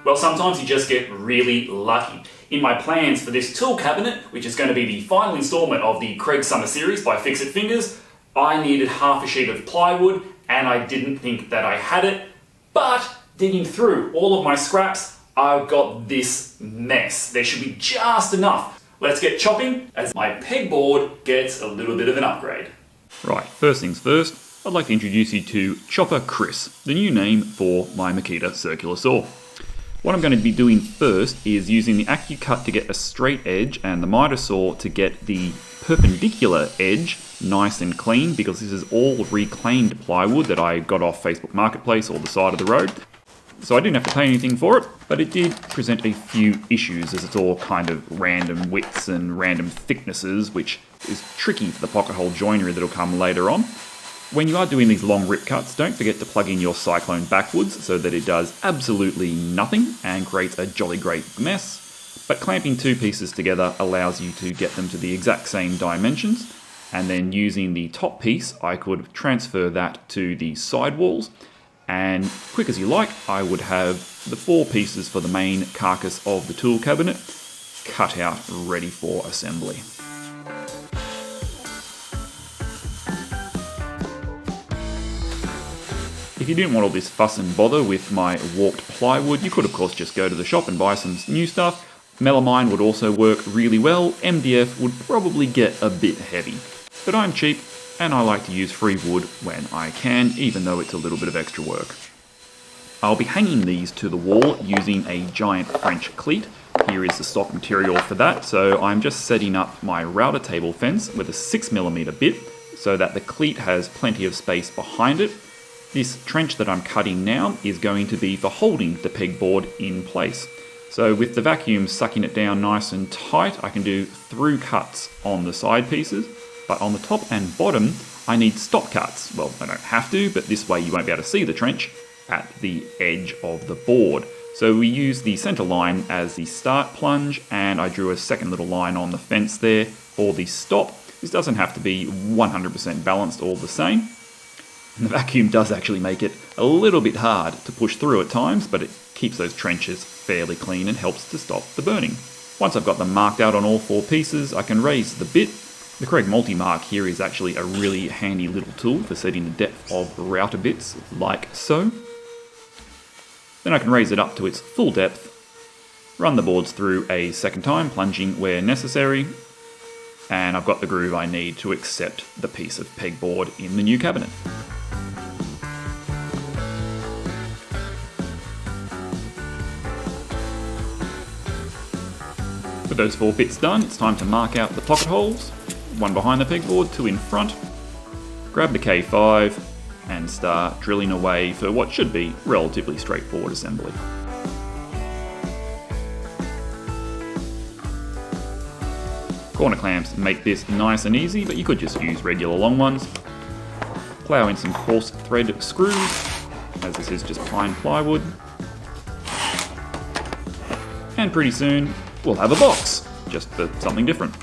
Well, sometimes you just get really lucky. In my plans for this tool cabinet, which is going to be the final installment of the Kreg Summer Series by Fixit Fingers, I needed half a sheet of plywood and I didn't think that I had it, but digging through all of my scraps, I've got this mess. There should be just enough. Let's get chopping as my pegboard gets a little bit of an upgrade. Right, first things first, I'd like to introduce you to Chopper Chris, the new name for my Makita circular saw. What I'm going to be doing first is using the AccuCut to get a straight edge and the miter saw to get the perpendicular edge nice and clean, because this is all reclaimed plywood that I got off Facebook Marketplace or the side of the road. So I didn't have to pay anything for it, but it did present a few issues as it's all kind of random widths and random thicknesses, which is tricky for the pocket hole joinery that'll come later on. When you are doing these long rip cuts, don't forget to plug in your cyclone backwards so that it does absolutely nothing and creates a jolly great mess. But clamping two pieces together allows you to get them to the exact same dimensions, and then using the top piece I could transfer that to the side walls, and quick as you like I would have the four pieces for the main carcass of the tool cabinet cut out ready for assembly. If you didn't want all this fuss and bother with my warped plywood, you could of course just go to the shop and buy some new stuff. Melamine would also work really well. MDF would probably get a bit heavy. But I'm cheap and I like to use free wood when I can, even though it's a little bit of extra work. I'll be hanging these to the wall using a giant French cleat. Here is the stock material for that, so I'm just setting up my router table fence with a 6mm bit so that the cleat has plenty of space behind it. This trench that I'm cutting now is going to be for holding the pegboard in place. So with the vacuum sucking it down nice and tight, I can do through cuts on the side pieces, but on the top and bottom, I need stop cuts. Well, I don't have to, but this way you won't be able to see the trench at the edge of the board. So we use the center line as the start plunge, and I drew a second little line on the fence there for the stop. This doesn't have to be 100% balanced all the same. And the vacuum does actually make it a little bit hard to push through at times, but it keeps those trenches fairly clean and helps to stop the burning. Once I've got them marked out on all four pieces, I can raise the bit. The Kreg Multi-Mark here is actually a really handy little tool for setting the depth of router bits, like so. Then I can raise it up to its full depth, run the boards through a second time, plunging where necessary, and I've got the groove I need to accept the piece of pegboard in the new cabinet. With those four bits done, it's time to mark out the pocket holes, one behind the pegboard, two in front. Grab the K5 and start drilling away for what should be relatively straightforward assembly. Corner clamps make this nice and easy, but you could just use regular long ones. Plough in some coarse thread screws, as this is just pine plywood. And pretty soon, we'll have a box, just for something different.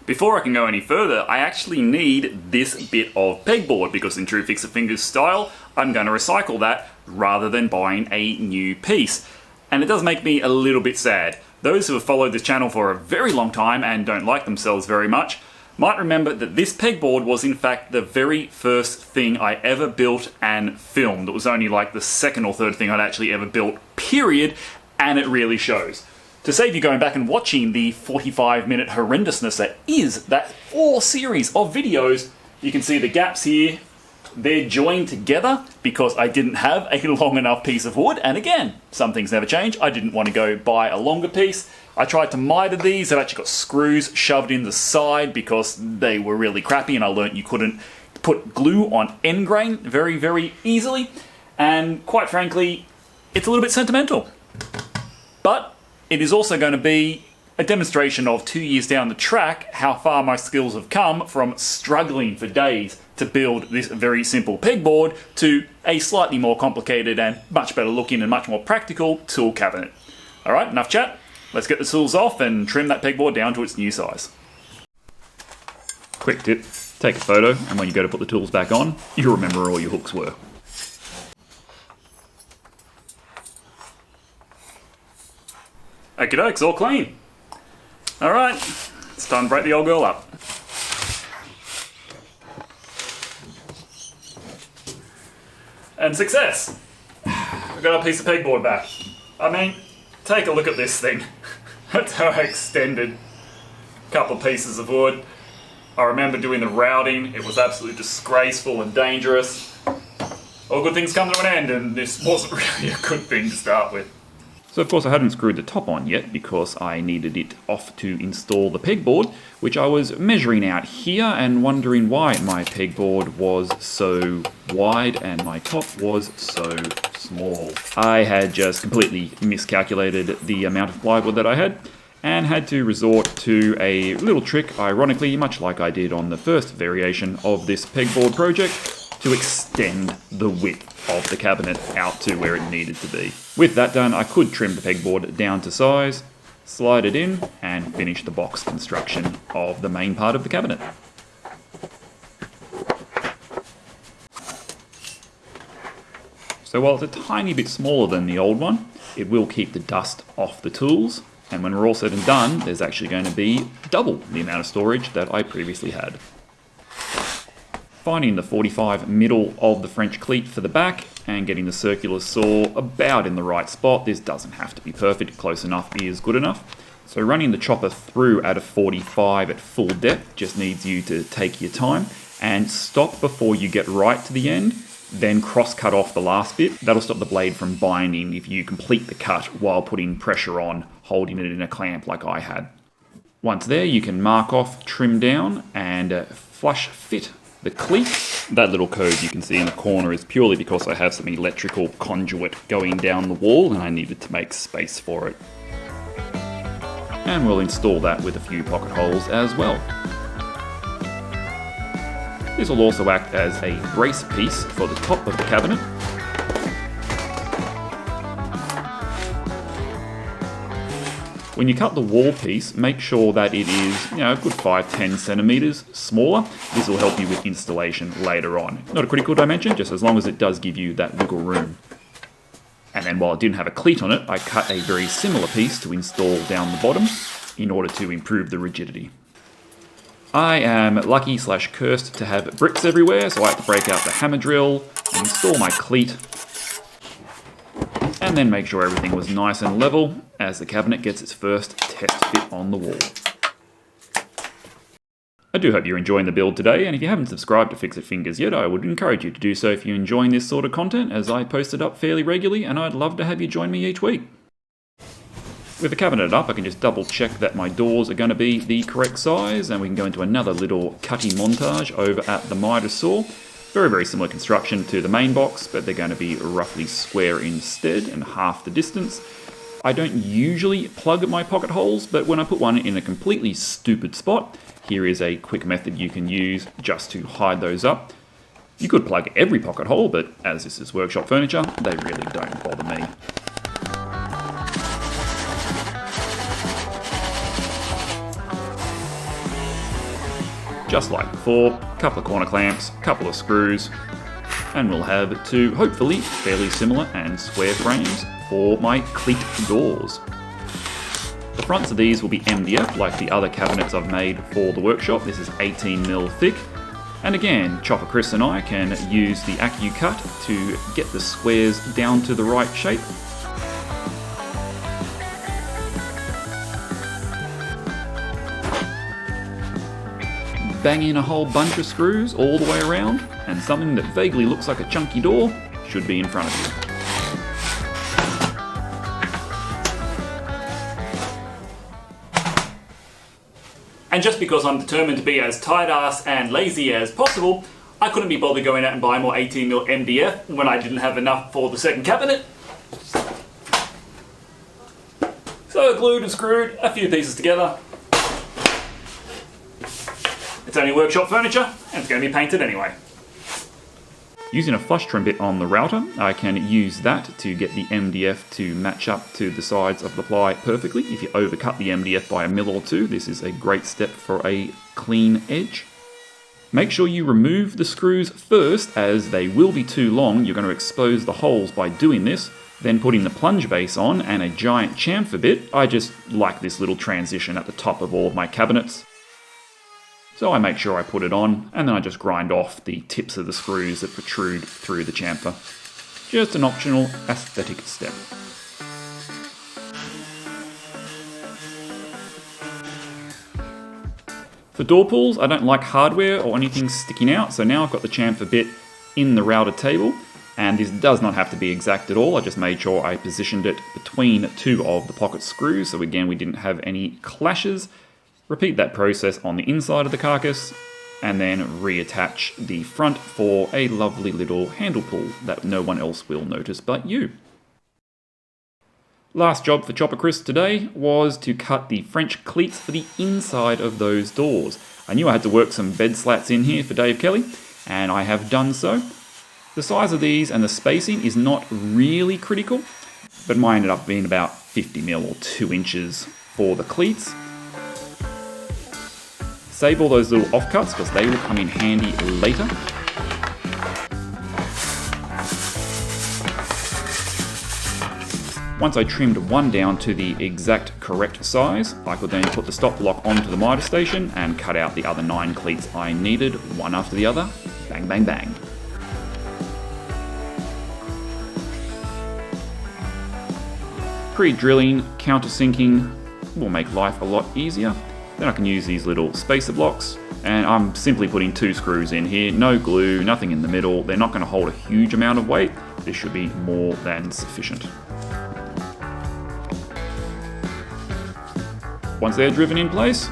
Before I can go any further, I actually need this bit of pegboard, because in true Fixit Fingers style, I'm going to recycle that rather than buying a new piece. And it does make me a little bit sad. Those who have followed this channel for a very long time and don't like themselves very much might remember that this pegboard was in fact the very first thing I ever built and filmed. It was only like the second or third thing I'd actually ever built, period, and it really shows. To save you going back and watching the 45-minute horrendousness that is that 4 series of videos, you can see the gaps here. They're joined together because I didn't have a long enough piece of wood, and again, some things never change. I didn't want to go buy a longer piece. I tried to miter these. I've actually got screws shoved in the side because they were really crappy, and I learnt you couldn't put glue on end grain very, very easily. And quite frankly, it's a little bit sentimental. But it is also going to be a demonstration of 2 years down the track how far my skills have come from struggling for days to build this very simple pegboard to a slightly more complicated and much better looking and much more practical tool cabinet. Alright, enough chat. Let's get the tools off and trim that pegboard down to its new size. Quick tip, Take a photo, and when you go to put the tools back on, you remember where all your hooks were. Okie dokes, all clean. Alright, it's time to break the old girl up. And success! We've got our piece of pegboard back. I mean, take a look at this thing. That's how I extended a couple of pieces of wood. I remember doing the routing, it was absolutely disgraceful and dangerous. All good things come to an end, and this wasn't really a good thing to start with. So of course I hadn't screwed the top on yet because I needed it off to install the pegboard, which I was measuring out here and wondering why my pegboard was so wide and my top was so small. I had just completely miscalculated the amount of plywood that I had and had to resort to a little trick, ironically, much like I did on the first variation of this pegboard project, to extend the width of the cabinet out to where it needed to be. With that done, I could trim the pegboard down to size, slide it in, and finish the box construction of the main part of the cabinet. So while it's a tiny bit smaller than the old one, it will keep the dust off the tools, and when we're all said and done, there's actually going to be double the amount of storage that I previously had. Finding the 45 middle of the French cleat for the back and getting the circular saw about in the right spot. This doesn't have to be perfect, close enough is good enough. So running the chopper through at a 45 at full depth just needs you to take your time and stop before you get right to the end, then cross cut off the last bit. That'll stop the blade from binding if you complete the cut while putting pressure on, holding it in a clamp like I had. Once there, you can mark off, trim down, and flush fit the cleat. That little code you can see in the corner is purely because I have some electrical conduit going down the wall and I needed to make space for it. And we'll install that with a few pocket holes as well. This will also act as a brace piece for the top of the cabinet. When you cut the wall piece, make sure that it is, a good 5-10 centimeters smaller. This will help you with installation later on. Not a critical dimension, just as long as it does give you that wiggle room. And then while it didn't have a cleat on it, I cut a very similar piece to install down the bottom in order to improve the rigidity. I am lucky/cursed to have bricks everywhere, so I have to break out the hammer drill, install my cleat, and then make sure everything was nice and level as the cabinet gets its first test fit on the wall. I do hope you're enjoying the build today, and if you haven't subscribed to Fixit Fingers yet, I would encourage you to do so if you're enjoying this sort of content, as I post it up fairly regularly, and I'd love to have you join me each week. With the cabinet up, I can just double check that my doors are going to be the correct size, and we can go into another little cutting montage over at the Mitre saw. Very, very similar construction to the main box, but they're going to be roughly square instead and half the distance. I don't usually plug my pocket holes, but when I put one in a completely stupid spot, here is a quick method you can use just to hide those up. You could plug every pocket hole, but as this is workshop furniture, they really don't bother me. Just like before, a couple of corner clamps, a couple of screws, and we'll have two, hopefully, fairly similar and square frames for my cleat doors. The fronts of these will be MDF, like the other cabinets I've made for the workshop. This is 18mm thick. And again, Chopper Chris and I can use the AccuCut to get the squares down to the right shape. Bang in a whole bunch of screws all the way around, and something that vaguely looks like a chunky door should be in front of you. And just because I'm determined to be as tight-ass and lazy as possible, I couldn't be bothered going out and buying more 18mm MDF when I didn't have enough for the second cabinet. So I glued and screwed a few pieces together. It's only workshop furniture, and it's going to be painted anyway. Using a flush trim bit on the router, I can use that to get the MDF to match up to the sides of the ply perfectly. If you overcut the MDF by a mil or two, this is a great step for a clean edge. Make sure you remove the screws first, as they will be too long. You're going to expose the holes by doing this. Then putting the plunge base on and a giant chamfer bit. I just like this little transition at the top of all of my cabinets. So I make sure I put it on, and then I just grind off the tips of the screws that protrude through the chamfer. Just an optional aesthetic step. For door pulls, I don't like hardware or anything sticking out, so now I've got the chamfer bit in the router table, and this does not have to be exact at all. I just made sure I positioned it between two of the pocket screws, so again we didn't have any clashes. Repeat that process on the inside of the carcass, and then reattach the front for a lovely little handle pull that no one else will notice but you. Last job for Chopper Chris today was to cut the French cleats for the inside of those doors. I knew I had to work some bed slats in here for Dave Kelly, and I have done so. The size of these and the spacing is not really critical, but mine ended up being about 50mm or 2 inches for the cleats. Save all those little offcuts because they will come in handy later. Once I trimmed one down to the exact correct size, I could then put the stop block onto the miter station and cut out the other 9 cleats I needed, one after the other. Bang, bang, bang. Pre-drilling, countersinking will make life a lot easier. Then I can use these little spacer blocks, and I'm simply putting 2 screws in here, no glue, nothing in the middle. They're not going to hold a huge amount of weight. This should be more than sufficient. Once they're driven in place,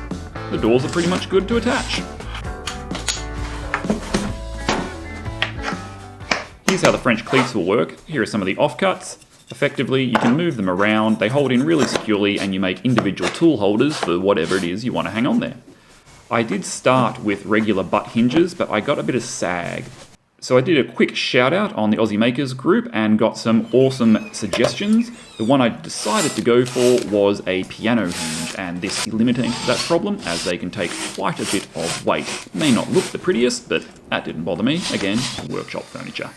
the doors are pretty much good to attach. Here's how the French cleats will work. Here are some of the offcuts. Effectively, you can move them around, they hold in really securely, and you make individual tool holders for whatever it is you want to hang on there. I did start with regular butt hinges, but I got a bit of sag. So I did a quick shout out on the Aussie Makers group and got some awesome suggestions. The one I decided to go for was a piano hinge, and this eliminates that problem as they can take quite a bit of weight. May not look the prettiest, but that didn't bother me. Again, workshop furniture.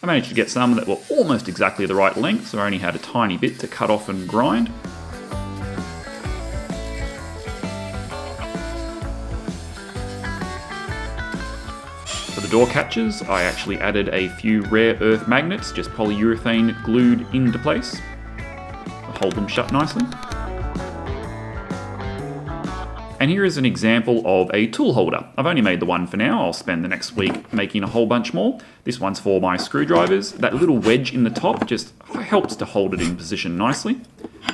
I managed to get some that were almost exactly the right length, so I only had a tiny bit to cut off and grind. For the door catches, I actually added a few rare earth magnets, just polyurethane glued into place to hold them shut nicely. And here is an example of a tool holder. I've only made the one for now. I'll spend the next week making a whole bunch more. This one's for my screwdrivers. That little wedge in the top just helps to hold it in position nicely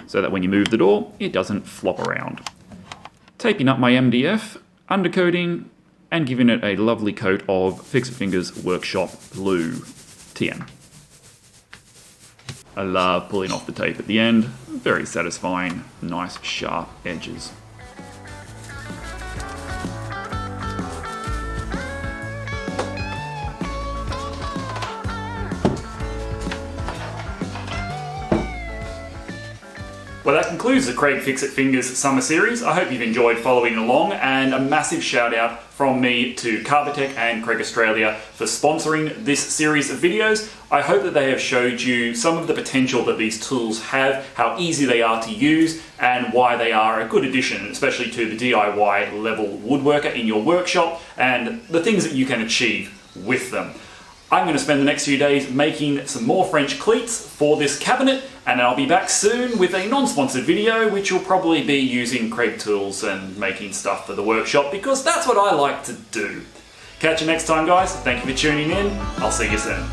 so that when you move the door, it doesn't flop around. Taping up my MDF, undercoating, and giving it a lovely coat of Fixit Fingers Workshop Glue TM. I love pulling off the tape at the end. Very satisfying, nice sharp edges. Well, that concludes the Kreg Fixit Fingers Summer Series. I hope you've enjoyed following along, and a massive shout out from me to Carbotech and Kreg Australia for sponsoring this series of videos. I hope that they have showed you some of the potential that these tools have, how easy they are to use, and why they are a good addition, especially to the DIY level woodworker in your workshop, and the things that you can achieve with them. I'm going to spend the next few days making some more French cleats for this cabinet, and I'll be back soon with a non-sponsored video which will probably be using Kreg tools and making stuff for the workshop, because that's what I like to do. Catch you next time, guys. Thank you for tuning in. I'll see you soon.